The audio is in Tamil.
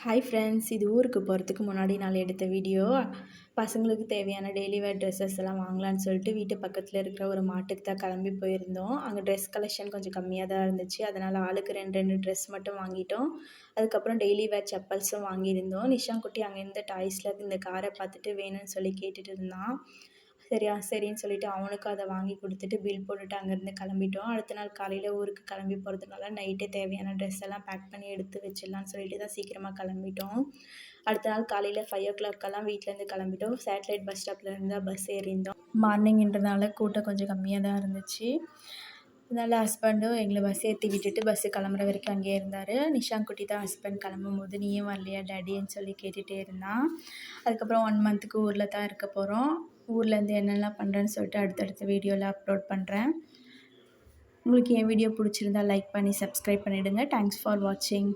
ஹாய் ஃப்ரெண்ட்ஸ், இது ஊருக்கு போகிறதுக்கு முன்னாடி நாள் எடுத்த வீடியோ. பசங்களுக்கு தேவையான டெய்லி வேர் ட்ரெஸ்ஸஸ் எல்லாம் வாங்கலான்னு சொல்லிட்டு வீட்டு பக்கத்தில் இருக்கிற ஒரு மாட்டுக்கு தான் கிளம்பி போயிருந்தோம். அங்கே ட்ரெஸ் கலெக்ஷன் கொஞ்சம் கம்மியாக தான் இருந்துச்சு. அதனால் ஆளுக்கு 2 ட்ரெஸ் மட்டும் வாங்கிட்டோம். அதுக்கப்புறம் டெய்லி வேர் செப்பல்ஸும் வாங்கியிருந்தோம். நிஷான் குட்டி அங்கே இருந்த டாய்ஸில் இந்த காரை பார்த்துட்டு வேணும்னு சொல்லி கேட்டுட்டு இருந்தான். சரின்னு சொல்லிட்டு அவனுக்கும் அதை வாங்கி கொடுத்துட்டு பில் போட்டுட்டு அங்கேருந்து கிளம்பிட்டோம். அடுத்த நாள் காலையில் ஊருக்கு கிளம்பி போகிறதுனால நைட்டே தேவையான ட்ரெஸ் எல்லாம் பேக் பண்ணி எடுத்து வச்சிடலான்னு சொல்லிட்டு தான் சீக்கிரமாக கிளம்பிட்டோம். அடுத்த நாள் காலையில் 5 o'clockலாம் வீட்டிலேருந்து கிளம்பிட்டோம். சேட்டலைட் பஸ் ஸ்டாப்லேருந்து தான் பஸ் ஏறியிருந்தோம். மார்னிங்ன்றதுனால கூட்டம் கொஞ்சம் கம்மியாக தான் இருந்துச்சு. அதனால் ஹஸ்பண்டும் எங்களை பஸ் ஏற்றி விட்டுட்டு பஸ்ஸு கிளம்புற வரைக்கும் அங்கேயே இருந்தார். நிஷான் குட்டி தான் ஹஸ்பண்ட் கிளம்பும்போது நீயும் வரலையா டேடின்னு சொல்லி கேட்டுகிட்டே இருந்தான். அதுக்கப்புறம் 1 மந்த்துக்கு ஊரில் தான் இருக்க போகிறோம். ஊர்லேருந்து என்னெல்லாம் பண்ணுறேன்னு சொல்லிட்டு அடுத்தடுத்த வீடியோவில் அப்லோட் பண்ணுறேன். உங்களுக்கு என் வீடியோ பிடிச்சிருந்தா லைக் பண்ணி சப்ஸ்கிரைப் பண்ணிவிடுங்க. தேங்க்ஸ் ஃபார் வாட்சிங்.